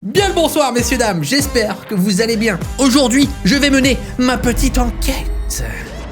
Bien le bonsoir messieurs dames, j'espère que vous allez bien. Aujourd'hui, je vais mener ma petite enquête.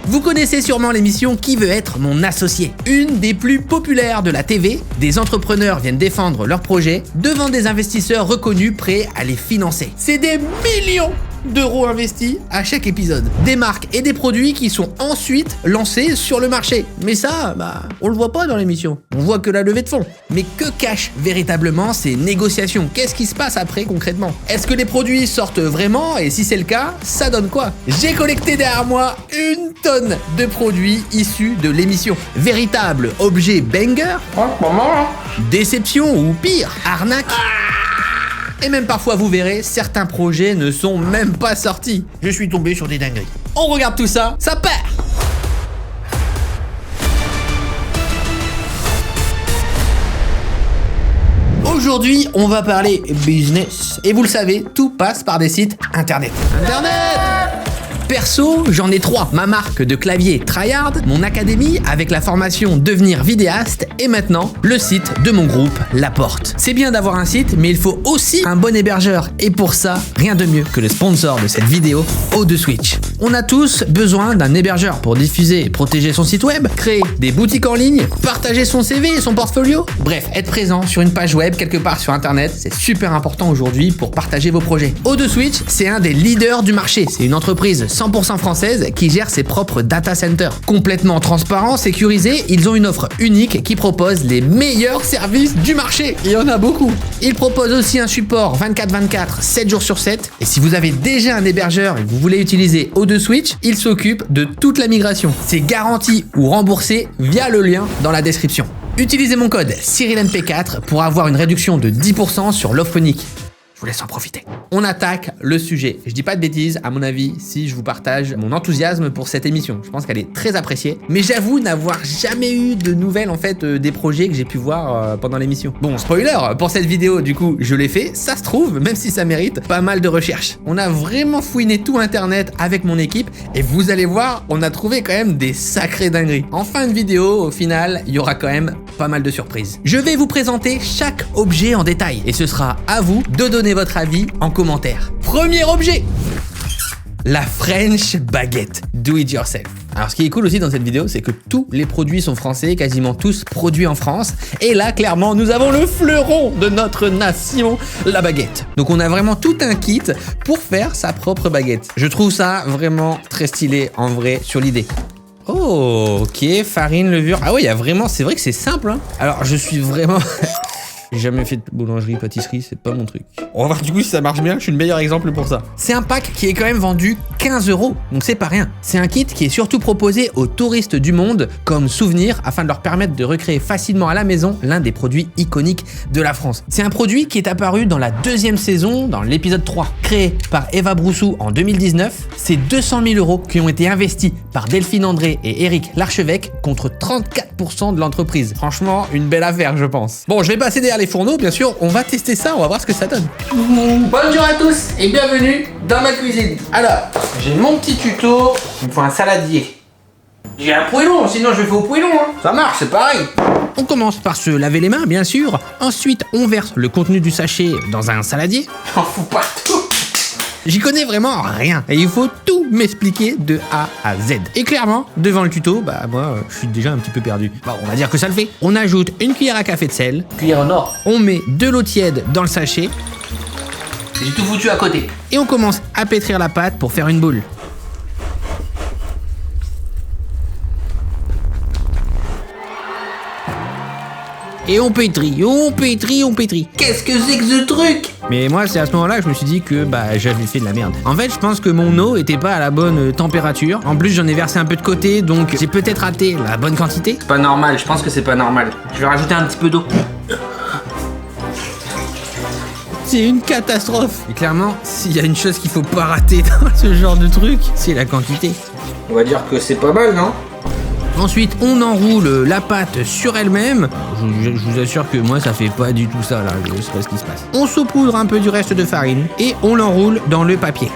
Vous connaissez sûrement l'émission Qui veut être mon associé? Une des plus populaires de la TV, des entrepreneurs viennent défendre leurs projets devant des investisseurs reconnus prêts à les financer. C'est des millions d'euros investis à chaque épisode. Des marques et des produits qui sont ensuite lancés sur le marché. Mais ça, on le voit pas dans l'émission. On voit que la levée de fonds. Mais que cachent véritablement ces négociations? Qu'est-ce qui se passe après concrètement? Est-ce que les produits sortent vraiment? Et si c'est le cas, ça donne quoi? J'ai collecté derrière moi une tonne de produits issus de l'émission. Véritable objet banger, déception ou pire, arnaque. Et même parfois, vous verrez, certains projets ne sont même pas sortis. Je suis tombé sur des dingueries. On regarde tout ça, ça part! Aujourd'hui, on va parler business. Et vous le savez, tout passe par des sites internet. Perso, j'en ai 3. Ma marque de clavier Tryhard, mon académie avec la formation Devenir vidéaste et maintenant le site de mon groupe La Porte. C'est bien d'avoir un site, mais il faut aussi un bon hébergeur. Et pour ça, rien de mieux que le sponsor de cette vidéo, O2Switch. On a tous besoin d'un hébergeur pour diffuser et protéger son site web, créer des boutiques en ligne, partager son CV et son portfolio. Bref, être présent sur une page web quelque part sur internet, c'est super important aujourd'hui pour partager vos projets. O2Switch, c'est un des leaders du marché. C'est une entreprise 100% française qui gère ses propres data centers. Complètement transparent, sécurisé, ils ont une offre unique qui propose les meilleurs services du marché. Il y en a beaucoup. Ils proposent aussi un support 24/24, 7 jours sur 7. Et si vous avez déjà un hébergeur et que vous voulez utiliser O2Switch, ils s'occupent de toute la migration. C'est garanti ou remboursé via le lien dans la description. Utilisez mon code CyrilMP4 pour avoir une réduction de 10% sur l'offre unique. Je vous laisse en profiter. On attaque le sujet. Je dis pas de bêtises, à mon avis, si je vous partage mon enthousiasme pour cette émission. Je pense qu'elle est très appréciée. Mais j'avoue n'avoir jamais eu de nouvelles, en fait, des projets que j'ai pu voir pendant l'émission. Bon, spoiler, pour cette vidéo, du coup, je l'ai fait. Ça se trouve, même si ça mérite, pas mal de recherches. On a vraiment fouiné tout Internet avec mon équipe. Et vous allez voir, on a trouvé quand même des sacrées dingueries. En fin de vidéo, au final, il y aura quand même pas mal de surprises. Je vais vous présenter chaque objet en détail. Et ce sera à vous de donner votre avis en commentaire. Premier objet, la French baguette do it yourself. Alors ce qui est cool aussi dans cette vidéo, c'est que tous les produits sont français, quasiment tous produits en France. Et là, clairement, nous avons le fleuron de notre nation, la baguette. Donc on a vraiment tout un kit pour faire sa propre baguette. Je trouve ça vraiment très stylé en vrai sur l'idée. Oh, ok, farine, levure. Ah ouais, il y a vraiment, c'est vrai que c'est simple, hein. Alors je suis vraiment... J'ai jamais fait de boulangerie, pâtisserie, c'est pas mon truc. On va voir du coup si ça marche bien, je suis le meilleur exemple pour ça. C'est un pack qui est quand même vendu 15 €, donc c'est pas rien. C'est un kit qui est surtout proposé aux touristes du monde comme souvenir afin de leur permettre de recréer facilement à la maison l'un des produits iconiques de la France. C'est un produit qui est apparu dans la 2e saison, dans l'épisode 3. Créé par Eva Broussou en 2019, c'est 200 000 € qui ont été investis par Delphine André et Éric Larchevêque contre 34% de l'entreprise. Franchement, une belle affaire je pense. Bon, je vais passer derrière les fourneaux, bien sûr, on va tester ça, on va voir ce que ça donne. Bonjour à tous et bienvenue dans ma cuisine. Alors, j'ai mon petit tuto, il me faut un saladier. J'ai un poêlon, sinon je le fais au poêlon, hein. Ça marche, c'est pareil. On commence par se laver les mains, bien sûr. Ensuite, on verse le contenu du sachet dans un saladier. J'en fous partout. J'y connais vraiment rien et il faut tout m'expliquer de A à Z. Et clairement, devant le tuto, moi, je suis déjà un petit peu perdu. Bon, on va dire que ça le fait. On ajoute une cuillère à café de sel. Cuillère en or. On met de l'eau tiède dans le sachet. J'ai tout foutu à côté. Et on commence à pétrir la pâte pour faire une boule. Et on pétrit, on pétrit, on pétrit. Qu'est-ce que c'est que ce truc? Mais moi, c'est à ce moment-là que je me suis dit que j'avais fait de la merde. En fait, je pense que mon eau était pas à la bonne température. En plus, j'en ai versé un peu de côté, donc j'ai peut-être raté la bonne quantité. C'est pas normal, je pense que c'est pas normal. Je vais rajouter un petit peu d'eau. C'est une catastrophe. Et clairement, s'il y a une chose qu'il faut pas rater dans ce genre de truc, c'est la quantité. On va dire que c'est pas mal, non? Ensuite, on enroule la pâte sur elle-même. Je vous assure que moi, ça fait pas du tout ça, là. Je sais pas ce qui se passe. On saupoudre un peu du reste de farine et on l'enroule dans le papier.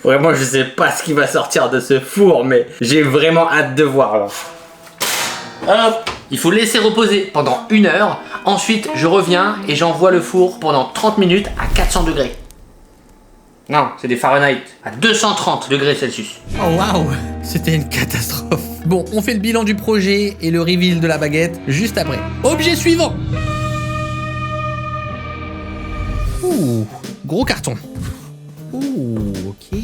Vraiment, je sais pas ce qui va sortir de ce four, mais j'ai vraiment hâte de voir, là. Hop, Il faut laisser reposer pendant 1 heure. Ensuite, je reviens et j'envoie le four pendant 30 minutes à 400 degrés. Non, c'est des Fahrenheit. À 230 degrés Celsius. Oh waouh, c'était une catastrophe. Bon, on fait le bilan du projet et le reveal de la baguette juste après. Objet suivant. Ouh, gros carton. Ouh, ok.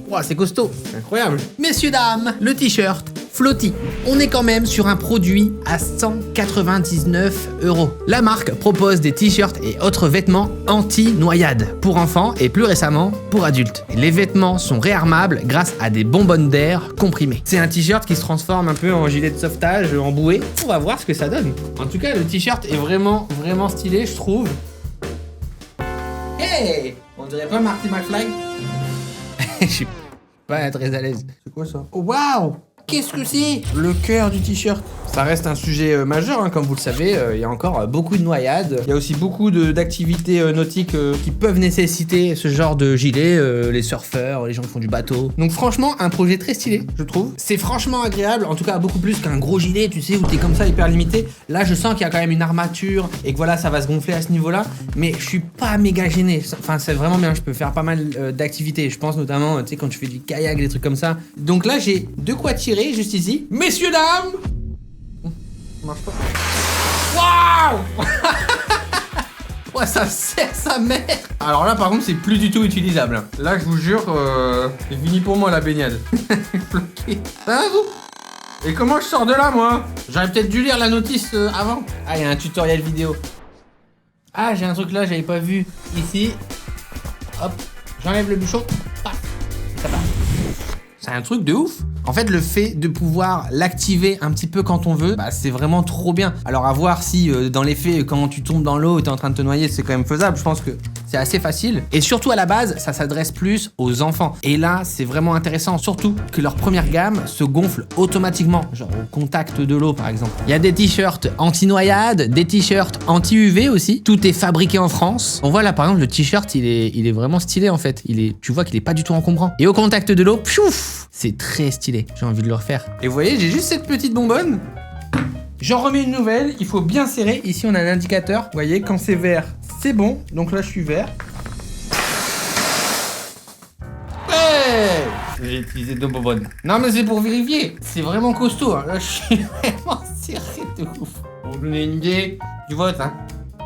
Wow, c'est costaud, c'est incroyable. Messieurs, dames, le t-shirt Flotti. On est quand même sur un produit à 199 €. La marque propose des t-shirts et autres vêtements anti-noyade pour enfants et plus récemment pour adultes. Les vêtements sont réarmables grâce à des bonbonnes d'air comprimées. C'est un t-shirt qui se transforme un peu en gilet de sauvetage en bouée. On va voir ce que ça donne. En tout cas, le t-shirt est vraiment stylé, je trouve. Hey, on dirait pas Marty McFly. Je suis pas très à l'aise. C'est quoi ça? Oh, waouh! Qu'est-ce que c'est? Le cœur du t-shirt. Ça reste un sujet majeur, hein, comme vous le savez. Il y a encore beaucoup de noyades. Il y a aussi beaucoup d'activités nautiques qui peuvent nécessiter ce genre de gilet. Les surfeurs, les gens qui font du bateau. Donc franchement, un projet très stylé, je trouve. C'est franchement agréable, en tout cas beaucoup plus qu'un gros gilet, tu sais, où t'es comme ça hyper limité. Là, je sens qu'il y a quand même une armature et que voilà, ça va se gonfler à ce niveau-là. Mais je suis pas méga gêné. Enfin, c'est vraiment bien. Je peux faire pas mal d'activités. Je pense notamment, tu sais, quand tu fais du kayak, des trucs comme ça. Donc là, j'ai de quoi tirer juste ici. Messieurs, dames! Marche pas. Waouh. Ouais, ça sert sa mère. Alors là, par contre, c'est plus du tout utilisable. Là, je vous jure, c'est fini pour moi la baignade. Bloqué. Ça va vous? Et comment je sors de là, moi? J'aurais peut-être dû lire la notice avant. Ah, il y a un tutoriel vidéo. Ah, j'ai un truc là, j'avais pas vu. Ici. Hop. J'enlève le bouchon. Paf. Ça part. C'est un truc de ouf. En fait, le fait de pouvoir l'activer un petit peu quand on veut, bah, c'est vraiment trop bien. Alors à voir si dans les faits, quand tu tombes dans l'eau et t'es en train de te noyer, c'est quand même faisable. Je pense que c'est assez facile. Et surtout à la base, ça s'adresse plus aux enfants. Et là, c'est vraiment intéressant. Surtout que leur première gamme se gonfle automatiquement. Genre au contact de l'eau, par exemple. Il y a des t-shirts anti-noyade, des t-shirts anti-UV aussi. Tout est fabriqué en France. On voit là, par exemple, le t-shirt, il est vraiment stylé en fait. Tu vois qu'il est pas du tout encombrant. Et au contact de l'eau, piouf, c'est très stylé. J'ai envie de le refaire. Et vous voyez, j'ai juste cette petite bonbonne. J'en remets une nouvelle. Il faut bien serrer. Ici, on a un indicateur. Vous voyez, quand c'est vert, c'est bon. Donc là, je suis vert. Ouais, j'ai utilisé 2 bonbonnes. Non, mais c'est pour vérifier. C'est vraiment costaud. Hein. Là, je suis vraiment serré de ouf. Pour vous donner une idée du vote. Hein.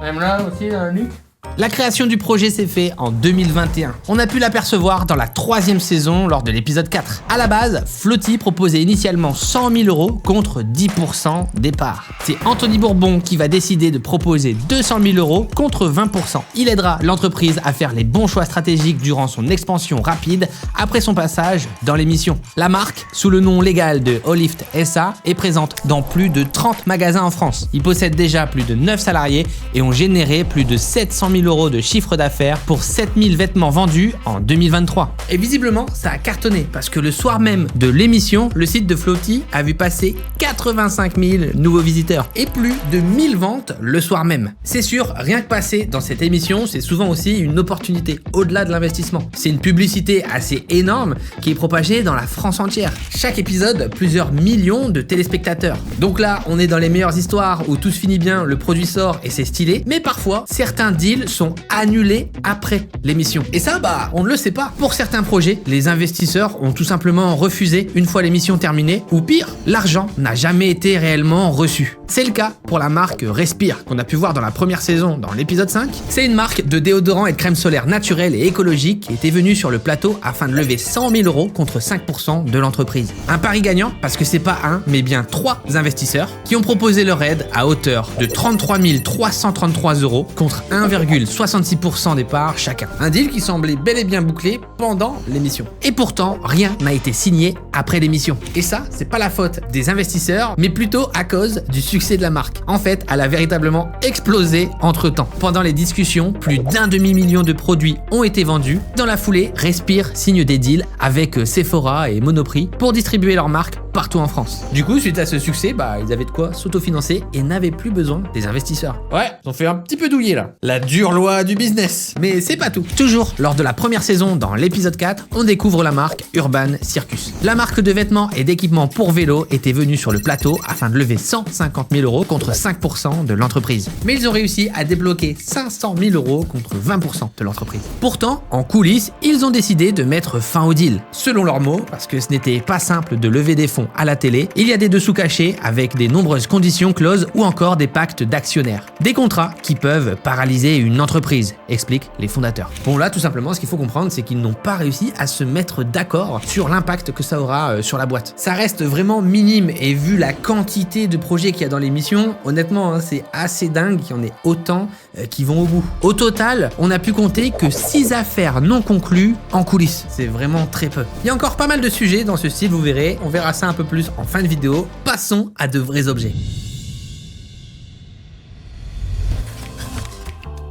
Même là aussi, dans la nuque. La création du projet s'est faite en 2021. On a pu l'apercevoir dans la 3e saison lors de l'épisode 4. À la base, Flotti proposait initialement 100 000 € contre 10% des parts. C'est Anthony Bourbon qui va décider de proposer 200 000 € contre 20%. Il aidera l'entreprise à faire les bons choix stratégiques durant son expansion rapide après son passage dans l'émission. La marque, sous le nom légal de Olift SA, est présente dans plus de 30 magasins en France. Ils possèdent déjà plus de 9 salariés et ont généré plus de 700 000 € de chiffre d'affaires pour 7000 vêtements vendus en 2023. Et visiblement, ça a cartonné parce que le soir même de l'émission, le site de Flotti a vu passer 85 000 nouveaux visiteurs et plus de 1000 ventes le soir même. C'est sûr, rien que passer dans cette émission, c'est souvent aussi une opportunité au-delà de l'investissement. C'est une publicité assez énorme qui est propagée dans la France entière. Chaque épisode, plusieurs millions de téléspectateurs. Donc là, on est dans les meilleures histoires où tout se finit bien, le produit sort et c'est stylé, mais parfois, certains deals sont annulés après l'émission. Et ça, bah, on ne le sait pas. Pour certains projets, les investisseurs ont tout simplement refusé une fois l'émission terminée, ou pire, l'argent n'a jamais été réellement reçu. C'est le cas pour la marque Respire, qu'on a pu voir dans la première saison dans l'épisode 5. C'est une marque de déodorants et de crème solaire naturelle et écologique qui était venue sur le plateau afin de lever 100 000 € contre 5% de l'entreprise. Un pari gagnant parce que c'est pas un, mais bien 3 investisseurs qui ont proposé leur aide à hauteur de 33 333 € contre 1,66% des parts chacun. Un deal qui semblait bel et bien bouclé pendant l'émission. Et pourtant, rien n'a été signé après l'émission. Et ça, c'est pas la faute des investisseurs, mais plutôt à cause du succès de la marque. En fait, elle a véritablement explosé entre-temps. Pendant les discussions, plus d'1 demi-million de produits ont été vendus. Dans la foulée, Respire signe des deals avec Sephora et Monoprix pour distribuer leur marque partout en France. Du coup, suite à ce succès, ils avaient de quoi s'autofinancer et n'avaient plus besoin des investisseurs. Ouais, ils ont fait un petit peu douiller là. La dure loi du business. Mais c'est pas tout. Toujours lors de la première saison, dans l'épisode 4, on découvre la marque Urban Circus. La marque de vêtements et d'équipements pour vélo était venue sur le plateau afin de lever 150 000 € contre 5% de l'entreprise. Mais ils ont réussi à débloquer 500 000 € contre 20% de l'entreprise. Pourtant, en coulisses, ils ont décidé de mettre fin au deal. Selon leurs mots, parce que ce n'était pas simple de lever des fonds à la télé, il y a des dessous cachés avec des nombreuses conditions closes ou encore des pactes d'actionnaires. Des contrats qui peuvent paralyser une entreprise, expliquent les fondateurs. Bon là, tout simplement, ce qu'il faut comprendre, c'est qu'ils n'ont pas réussi à se mettre d'accord sur l'impact que ça aura sur la boîte. Ça reste vraiment minime et vu la quantité de projets qu'il y a dans l'émission, honnêtement, c'est assez dingue qu'il y en ait autant qui vont au bout. Au total, on a pu compter que 6 affaires non conclues en coulisses. C'est vraiment très peu. Il y a encore pas mal de sujets dans ce style, vous verrez. On verra ça un peu plus en fin de vidéo. Passons à de vrais objets.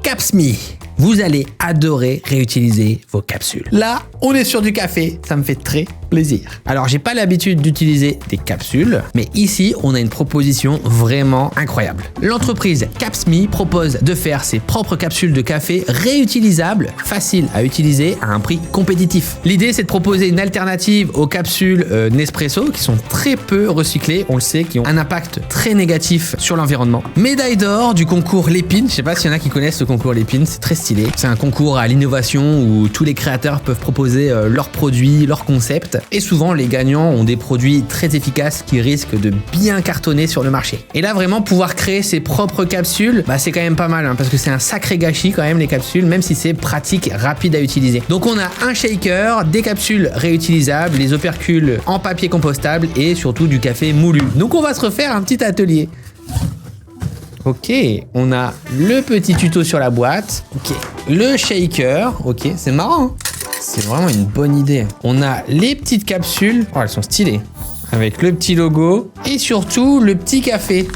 Capsme. Vous allez adorer réutiliser vos capsules. Là, on est sur du café, ça me fait très plaisir. Alors, j'ai pas l'habitude d'utiliser des capsules, mais ici, on a une proposition vraiment incroyable. L'entreprise Capsme propose de faire ses propres capsules de café réutilisables, faciles à utiliser à un prix compétitif. L'idée, c'est de proposer une alternative aux capsules Nespresso, qui sont très peu recyclées, on le sait, qui ont un impact très négatif sur l'environnement. Médaille d'or du concours Lépine, je sais pas s'il y en a qui connaissent ce concours Lépine, c'est très stylé. C'est un concours à l'innovation où tous les créateurs peuvent proposer leurs produits, leurs concepts. Et souvent, les gagnants ont des produits très efficaces qui risquent de bien cartonner sur le marché. Et là, vraiment, pouvoir créer ses propres capsules, c'est quand même pas mal, parce que c'est un sacré gâchis quand même, les capsules, même si c'est pratique, rapide à utiliser. Donc, on a un shaker, des capsules réutilisables, les opercules en papier compostable et surtout du café moulu. Donc, on va se refaire un petit atelier. Ok, on a le petit tuto sur la boîte. Ok, le shaker. Ok, c'est marrant. Hein, c'est vraiment une bonne idée. On a les petites capsules. Oh, elles sont stylées. Avec le petit logo. Et surtout, le petit café.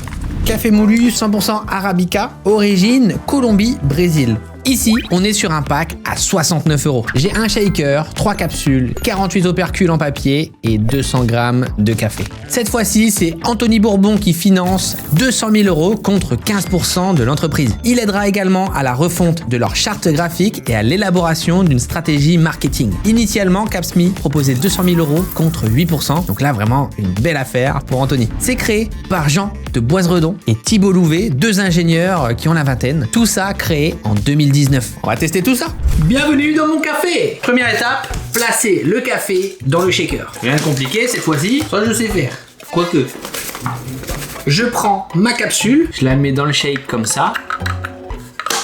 Café moulu 100% Arabica. Origine Colombie, Brésil. Ici, on est sur un pack à 69 €. J'ai un shaker, 3 capsules, 48 opercules en papier et 200 grammes de café. Cette fois-ci, c'est Anthony Bourbon qui finance 200 000 € contre 15% de l'entreprise. Il aidera également à la refonte de leur charte graphique et à l'élaboration d'une stratégie marketing. Initialement, Capsme proposait 200 000 € contre 8%. Donc là, vraiment une belle affaire pour Anthony. C'est créé par Jean de Boisredon et Thibault Louvet, 2 ingénieurs qui ont la vingtaine. Tout ça créé en 2019. On va tester tout ça. Bienvenue dans mon café. Première étape, placer le café dans le shaker. Rien de compliqué cette fois-ci, ça je sais faire. Quoique, je prends ma capsule, je la mets dans le shake comme ça.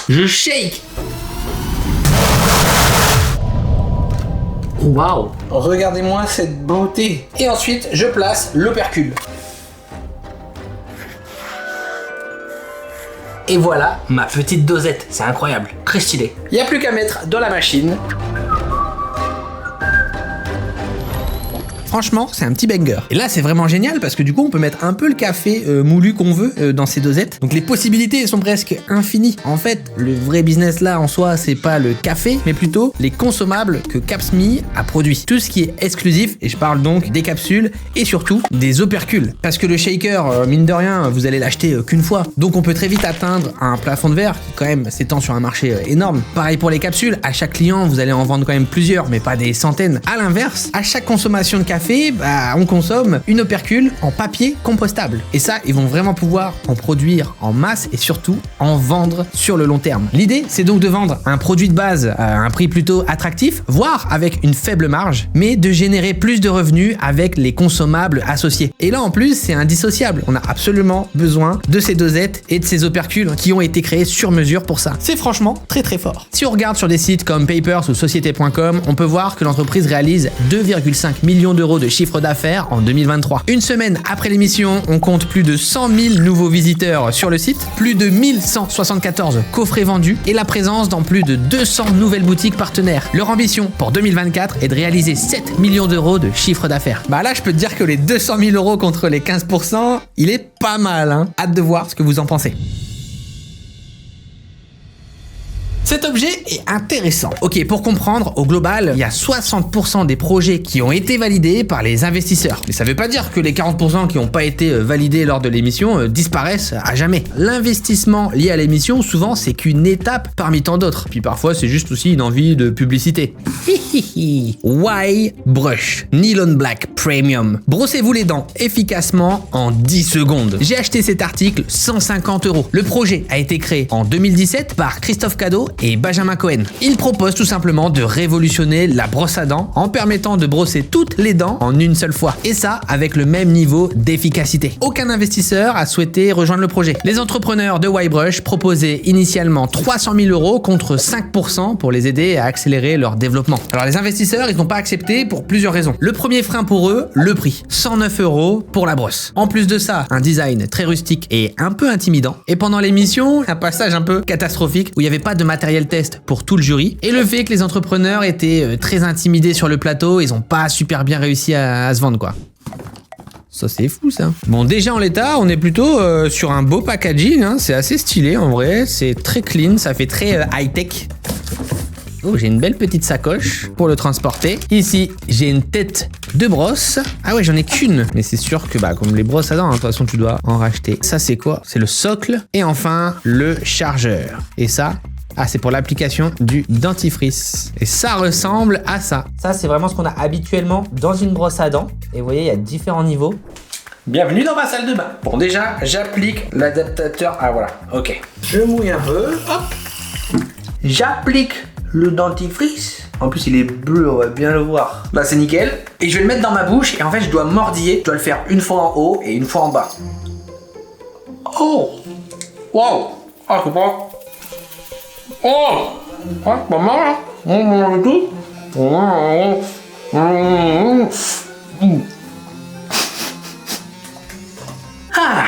Je shake. Waouh, regardez-moi cette beauté. Et ensuite, je place l'opercule. Et voilà ma petite dosette, c'est incroyable, très stylé. Il n'y a plus qu'à mettre dans la machine. Franchement, c'est un petit banger. Et là, c'est vraiment génial parce que du coup, on peut mettre un peu le café moulu qu'on veut dans ces dosettes. Donc les possibilités sont presque infinies. En fait, le vrai business là en soi, c'est pas le café, mais plutôt les consommables que Capsme a produits. Tout ce qui est exclusif, et je parle donc des capsules et surtout des opercules. Parce que le shaker, mine de rien, vous allez l'acheter qu'une fois. Donc on peut très vite atteindre un plafond de verre qui quand même s'étend sur un marché énorme. Pareil pour les capsules, à chaque client, vous allez en vendre quand même plusieurs, mais pas des centaines. À l'inverse, à chaque consommation de café, on consomme une opercule en papier compostable. Et ça, ils vont vraiment pouvoir en produire en masse et surtout en vendre sur le long terme. L'idée, c'est donc de vendre un produit de base à un prix plutôt attractif, voire avec une faible marge, mais de générer plus de revenus avec les consommables associés. Et là, en plus, c'est indissociable. On a absolument besoin de ces dosettes et de ces opercules qui ont été créés sur mesure pour ça. C'est franchement très très fort. Si on regarde sur des sites comme Papers ou Société.com, on peut voir que l'entreprise réalise 2,5 millions d'euros de chiffre d'affaires en 2023. Une semaine après l'émission, on compte plus de 100 000 nouveaux visiteurs sur le site, plus de 1174 coffrets vendus et la présence dans plus de 200 nouvelles boutiques partenaires. Leur ambition pour 2024 est de réaliser 7 millions d'euros de chiffre d'affaires. Là, je peux te dire que les 200 000 € contre les 15%, il est pas mal, hein. Hâte de voir ce que vous en pensez. Cet objet est intéressant. Ok, pour comprendre, au global, il y a 60% des projets qui ont été validés par les investisseurs. Mais ça veut pas dire que les 40% qui n'ont pas été validés lors de l'émission disparaissent à jamais. L'investissement lié à l'émission, souvent, c'est qu'une étape parmi tant d'autres. Puis parfois, c'est juste aussi une envie de publicité. Y-Brush Nylon Black Premium. Brossez-vous les dents efficacement en 10 secondes. J'ai acheté cet article 150 €. Le projet a été créé en 2017 par Christophe Cadeau et Benjamin Cohen. Il propose tout simplement de révolutionner la brosse à dents en permettant de brosser toutes les dents en une seule fois. Et ça, avec le même niveau d'efficacité. Aucun investisseur a souhaité rejoindre le projet. Les entrepreneurs de Y-Brush proposaient initialement 300 000 € contre 5% pour les aider à accélérer leur développement. Alors les investisseurs, ils n'ont pas accepté pour plusieurs raisons. Le premier frein pour eux, le prix. 109 € pour la brosse. En plus de ça, un design très rustique et un peu intimidant. Et pendant l'émission, un passage un peu catastrophique où il n'y avait pas de matériel test pour tout le jury. Et le fait que les entrepreneurs étaient très intimidés sur le plateau, ils n'ont pas super bien réussi à se vendre quoi. Ça c'est fou ça. Bon, déjà en l'état, on est plutôt sur un beau packaging, hein. C'est assez stylé en vrai, c'est très clean, ça fait très high-tech. Oh, j'ai une belle petite sacoche pour le transporter. Ici, j'ai une tête de brosse. Ah ouais, j'en ai qu'une. Mais c'est sûr que, comme les brosses à dents, hein, de toute façon, tu dois en racheter. Ça, c'est quoi? C'est le socle. Et enfin, le chargeur. Et ça, c'est pour l'application du dentifrice. Et ça ressemble à ça. Ça, c'est vraiment ce qu'on a habituellement dans une brosse à dents. Et vous voyez, il y a différents niveaux. Bienvenue dans ma salle de bain. Bon, déjà, j'applique l'adaptateur. Ah, voilà. Ok. Je mouille un peu. Hop. J'applique le dentifrice. En plus, il est bleu, on va bien le voir. Là, c'est nickel. Et je vais le mettre dans ma bouche. Et en fait, je dois mordiller. Je dois le faire une fois en haut et une fois en bas. Oh! Wow! Ah, c'est pas... Oh! Ah, pas mal, hein? Ah!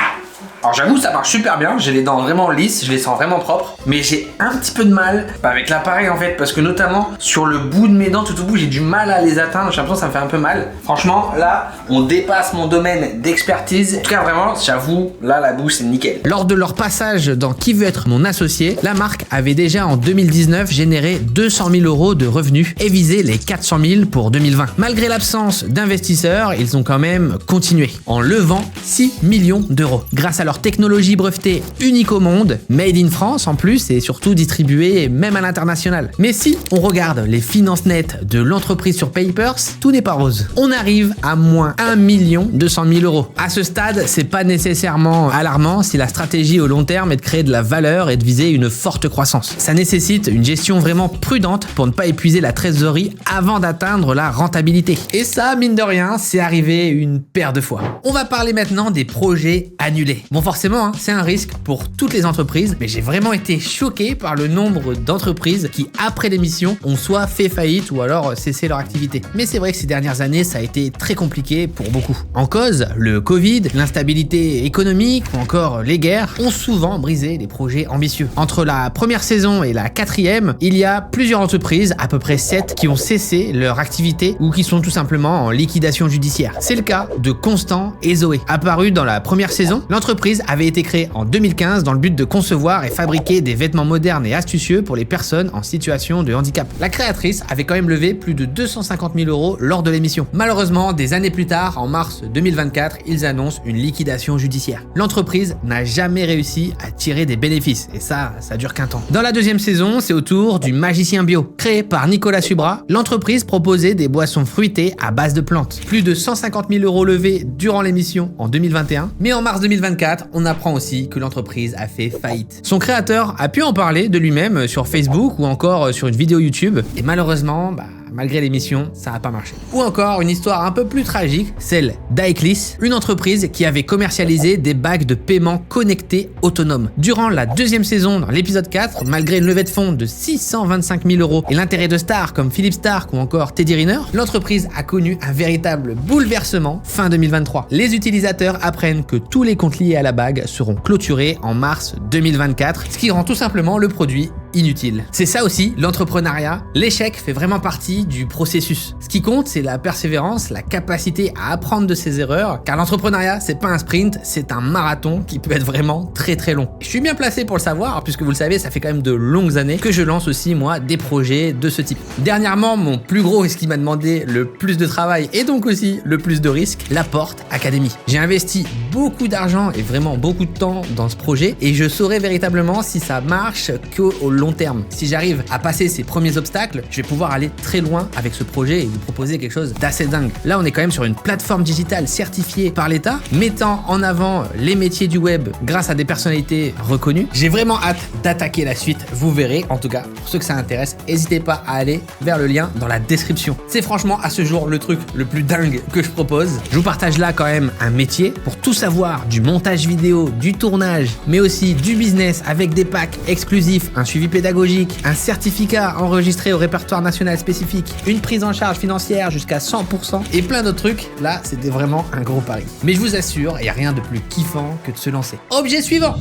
Alors j'avoue, ça marche super bien, j'ai les dents vraiment lisses, je les sens vraiment propres, mais j'ai un petit peu de mal avec l'appareil en fait, parce que notamment sur le bout de mes dents, tout au bout, j'ai du mal à les atteindre, j'ai l'impression que ça me fait un peu mal. Franchement, là, on dépasse mon domaine d'expertise. En tout cas, vraiment, j'avoue, là, la bouche, c'est nickel. Lors de leur passage dans Qui veut être mon associé, la marque avait déjà en 2019 généré 200 000 € de revenus et visé les 400 000 pour 2020. Malgré l'absence d'investisseurs, ils ont quand même continué en levant 6 millions d'euros. Grâce à leur technologie brevetée unique au monde, made in France en plus et surtout distribuée même à l'international. Mais si on regarde les finances nettes de l'entreprise sur Papers, tout n'est pas rose. On arrive à moins 1 200 000 €. À ce stade, c'est pas nécessairement alarmant si la stratégie au long terme est de créer de la valeur et de viser une forte croissance. Ça nécessite une gestion vraiment prudente pour ne pas épuiser la trésorerie avant d'atteindre la rentabilité. Et ça, mine de rien, c'est arrivé une paire de fois. On va parler maintenant des projets annulés. Bon, forcément, hein, c'est un risque pour toutes les entreprises, mais j'ai vraiment été choqué par le nombre d'entreprises qui, après l'émission, ont soit fait faillite ou alors cessé leur activité. Mais c'est vrai que ces dernières années, ça a été très compliqué pour beaucoup. En cause, le Covid, l'instabilité économique ou encore les guerres ont souvent brisé les projets ambitieux. Entre la première saison et la quatrième, il y a plusieurs entreprises, à peu près 7, qui ont cessé leur activité ou qui sont tout simplement en liquidation judiciaire. C'est le cas de Constant et Zoé. Apparu dans la première saison, l'entreprise avait été créée en 2015 dans le but de concevoir et fabriquer des vêtements modernes et astucieux pour les personnes en situation de handicap. La créatrice avait quand même levé plus de 250 000 € lors de l'émission. Malheureusement, des années plus tard, en mars 2024, ils annoncent une liquidation judiciaire. L'entreprise n'a jamais réussi à tirer des bénéfices et ça dure qu'un temps. Dans la deuxième saison, c'est au tour du Magicien Bio. Créé par Nicolas Subra, l'entreprise proposait des boissons fruitées à base de plantes. Plus de 150 000 € levés durant l'émission en 2021, mais en mars 2024, on apprend aussi que l'entreprise a fait faillite. Son créateur a pu en parler de lui-même sur Facebook ou encore sur une vidéo YouTube, et malheureusement, malgré l'émission, ça n'a pas marché. Ou encore une histoire un peu plus tragique, celle d'Aeclis, une entreprise qui avait commercialisé des bagues de paiement connectées autonomes. Durant la deuxième saison, dans l'épisode 4, malgré une levée de fonds de 625 000 € et l'intérêt de stars comme Philippe Stark ou encore Teddy Riner, l'entreprise a connu un véritable bouleversement fin 2023. Les utilisateurs apprennent que tous les comptes liés à la bague seront clôturés en mars 2024, ce qui rend tout simplement le produit inutile. C'est ça aussi, l'entrepreneuriat. L'échec fait vraiment partie du processus. Ce qui compte, c'est la persévérance, la capacité à apprendre de ses erreurs, car l'entrepreneuriat, c'est pas un sprint, c'est un marathon qui peut être vraiment très très long. Je suis bien placé pour le savoir, puisque vous le savez, ça fait quand même de longues années que je lance aussi, moi, des projets de ce type. Dernièrement, mon plus gros et ce qui m'a demandé le plus de travail et donc aussi le plus de risques, la Porte Academy. J'ai investi beaucoup d'argent et vraiment beaucoup de temps dans ce projet et je saurai véritablement si ça marche qu'au long terme. Si j'arrive à passer ces premiers obstacles, je vais pouvoir aller très loin avec ce projet et vous proposer quelque chose d'assez dingue. Là, on est quand même sur une plateforme digitale certifiée par l'État, mettant en avant les métiers du web grâce à des personnalités reconnues. J'ai vraiment hâte d'attaquer la suite, vous verrez. En tout cas, pour ceux que ça intéresse, n'hésitez pas à aller vers le lien dans la description. C'est franchement à ce jour le truc le plus dingue que je propose. Je vous partage là quand même un métier pour tout savoir du montage vidéo, du tournage, mais aussi du business avec des packs exclusifs, un suivi pédagogique, un certificat enregistré au répertoire national spécifique, une prise en charge financière jusqu'à 100% et plein d'autres trucs. Là, c'était vraiment un gros pari. Mais je vous assure, il n'y a rien de plus kiffant que de se lancer. Objet suivant.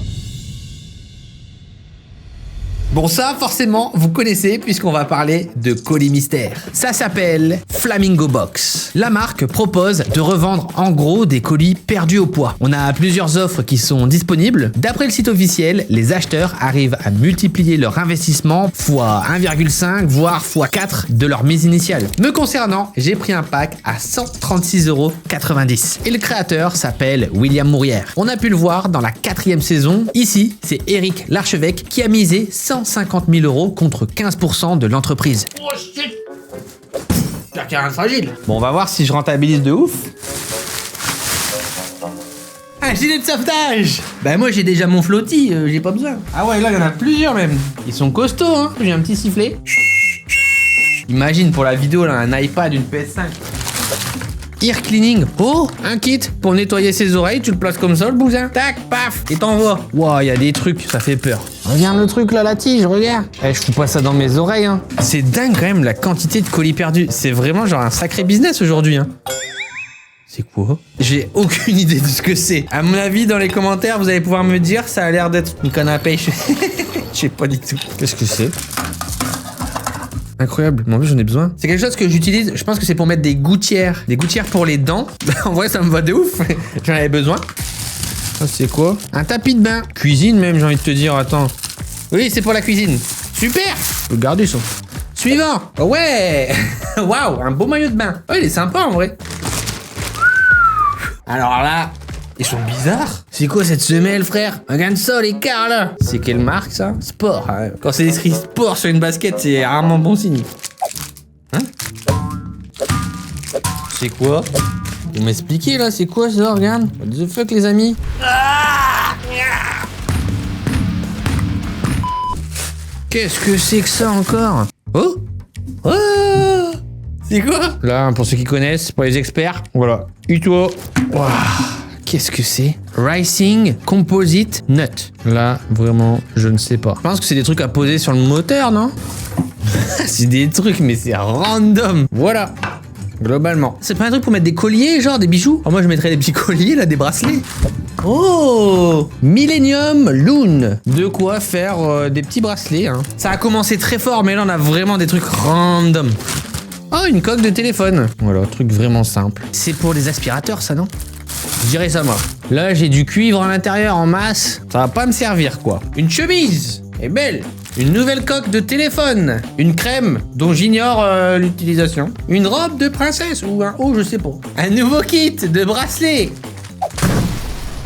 Bon, ça, forcément, vous connaissez puisqu'on va parler de colis mystère. Ça s'appelle Flamingo Box. La marque propose de revendre en gros des colis perdus au poids. On a plusieurs offres qui sont disponibles. D'après le site officiel, les acheteurs arrivent à multiplier leur investissement fois 1,5 voire fois 4 de leur mise initiale. Me concernant, j'ai pris un pack à 136,90 € et le créateur s'appelle William Mourière. On a pu le voir dans la 4e saison. Ici, c'est Eric Larchevêque qui a misé 150 000 € contre 15% de l'entreprise. Oh shit! J'espère qu'il y a rien de fragile. Bon, on va voir si je rentabilise de ouf. Un gilet de sauvetage! Bah moi j'ai déjà mon flotti, j'ai pas besoin. Ah ouais, là il y en a plusieurs même. Ils sont costauds, hein. J'ai un petit sifflet. Imagine pour la vidéo là, un iPad, une PS5. Ear cleaning. Oh, un kit pour nettoyer ses oreilles, tu le places comme ça le bousin. Tac, paf, et t'envoies. Wow, il y a des trucs, ça fait peur. Regarde le truc là, la tige, regarde. Eh, je fous pas ça dans mes oreilles, hein. C'est dingue quand même la quantité de colis perdus. C'est vraiment genre un sacré business aujourd'hui, hein. C'est quoi? J'ai aucune idée de ce que c'est. À mon avis, dans les commentaires, vous allez pouvoir me dire, ça a l'air d'être une canne à pêche. Je sais pas du tout. Qu'est-ce que c'est? Incroyable, mais en plus j'en ai besoin. C'est quelque chose que j'utilise, je pense que c'est pour mettre des gouttières. Des gouttières pour les dents. En vrai ça me va de ouf. J'en avais besoin. Ça c'est quoi? Un tapis de bain. Cuisine même, j'ai envie de te dire, attends. Oui, c'est pour la cuisine. Super. Je peux le garder ça. Suivant. Oh ouais. Waouh, un beau maillot de bain. Oh il est sympa en vrai. Alors là, ils sont bizarres. C'est quoi cette semelle, frère? Regarde ça, les quarts, là. C'est quelle marque, ça? Sport. Hein. Quand c'est écrit sport sur une basket, c'est rarement bon signe. Hein? C'est quoi? Vous m'expliquez, là, c'est quoi, ça? Regarde. What the fuck, les amis? Qu'est-ce que c'est que ça, encore? Oh? Oh! C'est quoi? Là, pour ceux qui connaissent, pour les experts, voilà. Uto. Waouh! Qu'est-ce que c'est? Racing Composite Nut. Là, vraiment, je ne sais pas. Je pense que c'est des trucs à poser sur le moteur, non? C'est des trucs, mais c'est random. Voilà. Globalement. C'est pas un truc pour mettre des colliers, genre des bijoux? Alors moi, je mettrais des petits colliers, là, des bracelets. Oh! Millennium Loon. De quoi faire des petits bracelets, hein. Ça a commencé très fort, mais là, on a vraiment des trucs random. Oh, une coque de téléphone. Voilà, truc vraiment simple. C'est pour les aspirateurs, ça, non? Je dirais ça, moi. Là, j'ai du cuivre à l'intérieur en masse. Ça va pas me servir, quoi. Une chemise est belle. Une nouvelle coque de téléphone. Une crème dont j'ignore l'utilisation. Une robe de princesse ou un haut, je sais pas. Un nouveau kit de bracelet.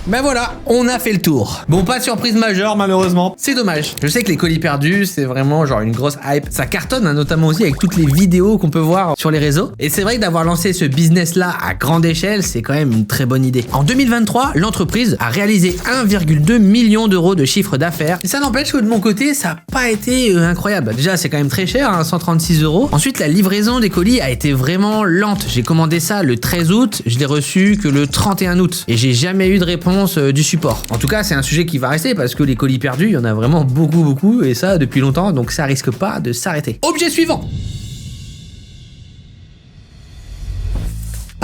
Ben voilà, on a fait le tour. Bon, pas de surprise majeure malheureusement. C'est dommage. Je sais que les colis perdus, c'est vraiment genre une grosse hype. Ça cartonne, hein, notamment aussi avec toutes les vidéos qu'on peut voir sur les réseaux. Et c'est vrai que d'avoir lancé ce business-là à grande échelle, c'est quand même une très bonne idée. En 2023, l'entreprise a réalisé 1,2 million d'euros de chiffre d'affaires. Et ça n'empêche que de mon côté, ça n'a pas été incroyable. Déjà, c'est quand même très cher, hein, 136 €. Ensuite, la livraison des colis a été vraiment lente. J'ai commandé ça le 13 août, je l'ai reçu que le 31 août. Et j'ai jamais eu de réponse du support. En tout cas, c'est un sujet qui va rester parce que les colis perdus, il y en a vraiment beaucoup et ça depuis longtemps, donc ça risque pas de s'arrêter. Objet suivant.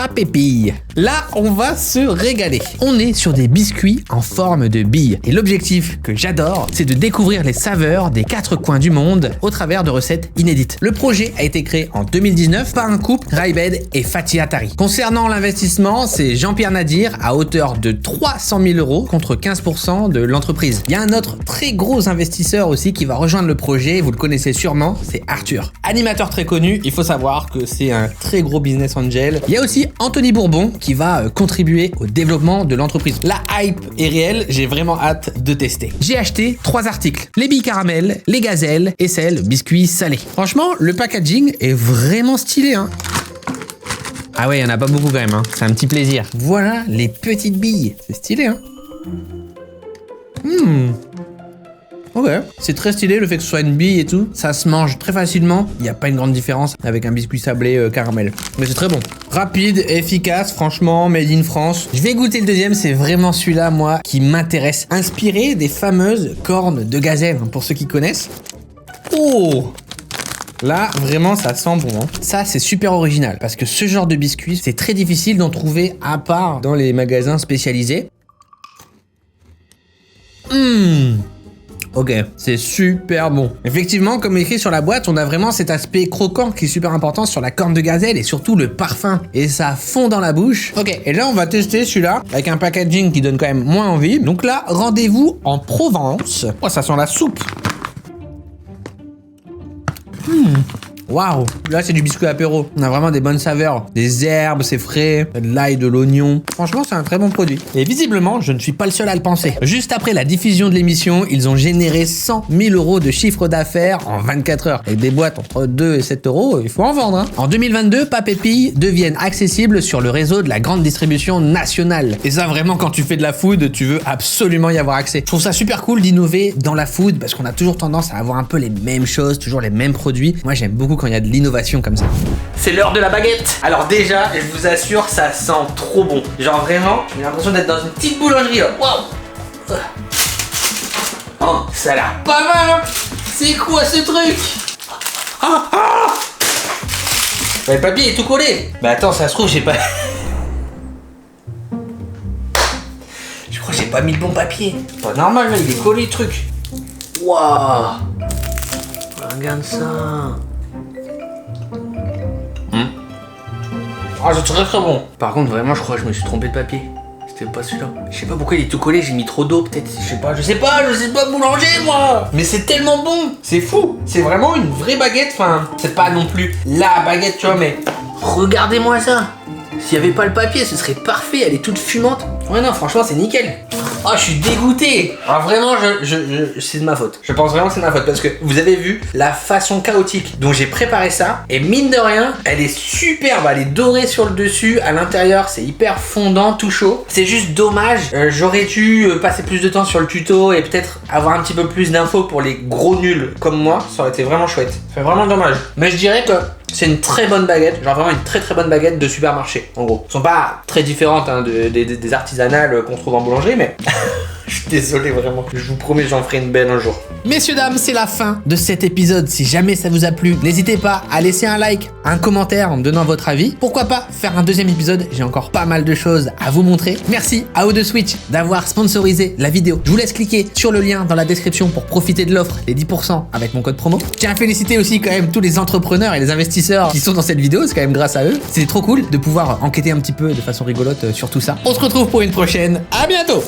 Papépille. Là, on va se régaler. On est sur des biscuits en forme de billes. Et l'objectif que j'adore, c'est de découvrir les saveurs des 4 coins du monde au travers de recettes inédites. Le projet a été créé en 2019 par un couple, Raibed et Fatih Attari. Concernant l'investissement, c'est Jean-Pierre Nadir à hauteur de 300 000 € contre 15% de l'entreprise. Il y a un autre très gros investisseur aussi qui va rejoindre le projet, vous le connaissez sûrement, c'est Arthur. Animateur très connu, il faut savoir que c'est un très gros business angel. Il y a aussi Anthony Bourbon qui va contribuer au développement de l'entreprise. La hype est réelle, j'ai vraiment hâte de tester. J'ai acheté 3 articles, les billes caramel, les gazelles et celles biscuits salés. Franchement, le packaging est vraiment stylé, hein. Ah ouais, il y en a pas beaucoup quand même, hein. C'est un petit plaisir. Voilà les petites billes, c'est stylé, hein. Ok, c'est très stylé le fait que ce soit une bille et tout, ça se mange très facilement, il n'y a pas une grande différence avec un biscuit sablé caramel. Mais c'est très bon. Rapide, efficace, franchement, made in France. Je vais goûter le deuxième, c'est vraiment celui-là, moi, qui m'intéresse. Inspiré des fameuses cornes de gazelle, pour ceux qui connaissent. Oh! Là, vraiment, ça sent bon. Hein. Ça, c'est super original, parce que ce genre de biscuit, c'est très difficile d'en trouver à part dans les magasins spécialisés. Ok, c'est super bon. Effectivement, comme écrit sur la boîte, on a vraiment cet aspect croquant qui est super important sur la corne de gazelle et surtout le parfum. Et ça fond dans la bouche. Ok, et là on va tester celui-là avec un packaging qui donne quand même moins envie. Donc là, rendez-vous en Provence. Oh, ça sent la soupe. Waouh, là c'est du biscuit apéro. On a vraiment des bonnes saveurs, des herbes, c'est frais, de l'ail, de l'oignon. Franchement, c'est un très bon produit. Et visiblement, je ne suis pas le seul à le penser. Juste après la diffusion de l'émission, ils ont généré 100 000 € de chiffre d'affaires en 24 heures. Avec des boîtes entre 2 et 7 €, il faut en vendre. Hein. En 2022, Papépille deviennent accessibles sur le réseau de la grande distribution nationale. Et ça, vraiment, quand tu fais de la food, tu veux absolument y avoir accès. Je trouve ça super cool d'innover dans la food parce qu'on a toujours tendance à avoir un peu les mêmes choses, toujours les mêmes produits. Moi, j'aime beaucoup quand il y a de l'innovation comme ça. C'est l'heure de la baguette. Alors déjà, je vous assure, ça sent trop bon. Genre vraiment, j'ai l'impression d'être dans une petite boulangerie. Waouh. Oh, ça a l'air pas mal. Hein. C'est quoi ce truc? Le papier est tout collé. Mais attends, ça se trouve, j'ai pas... Je crois que j'ai pas mis le bon papier. C'est pas normal, là, il est collé le truc. Waouh. Regarde ça. Ah, c'est très très bon. Par contre, vraiment, je crois que je me suis trompé de papier. C'était pas celui-là. Je sais pas pourquoi il est tout collé, j'ai mis trop d'eau peut-être. Je sais pas boulanger moi. Mais c'est tellement bon. C'est fou. C'est vraiment une vraie baguette. Enfin, c'est pas non plus la baguette, tu vois, mais regardez-moi ça. S'il y avait pas le papier, ce serait parfait. Elle est toute fumante. Ouais, non, franchement, c'est nickel. Oh, je suis dégoûté. Alors vraiment, c'est de ma faute. Je pense vraiment que c'est de ma faute parce que vous avez vu la façon chaotique dont j'ai préparé ça. Et mine de rien, elle est superbe. Elle est dorée sur le dessus. À l'intérieur, c'est hyper fondant, tout chaud. C'est juste dommage. J'aurais dû passer plus de temps sur le tuto et peut-être avoir un petit peu plus d'infos pour les gros nuls comme moi. Ça aurait été vraiment chouette. C'est vraiment dommage. Mais je dirais que c'est une très bonne baguette, genre vraiment une très très bonne baguette de supermarché, en gros. Elles sont pas très différentes hein, des artisanales qu'on trouve en boulangerie, mais je suis désolé vraiment. Je vous promets, j'en ferai une belle un jour. Messieurs, dames, c'est la fin de cet épisode. Si jamais ça vous a plu, n'hésitez pas à laisser un like, un commentaire en me donnant votre avis. Pourquoi pas faire un deuxième épisode, j'ai encore pas mal de choses à vous montrer. Merci à O2Switch d'avoir sponsorisé la vidéo. Je vous laisse cliquer sur le lien dans la description pour profiter de l'offre, les 10% avec mon code promo. Je tiens à féliciter aussi quand même tous les entrepreneurs et les investisseurs qui sont dans cette vidéo, c'est quand même grâce à eux. C'est trop cool de pouvoir enquêter un petit peu de façon rigolote sur tout ça. On se retrouve pour une prochaine, à bientôt.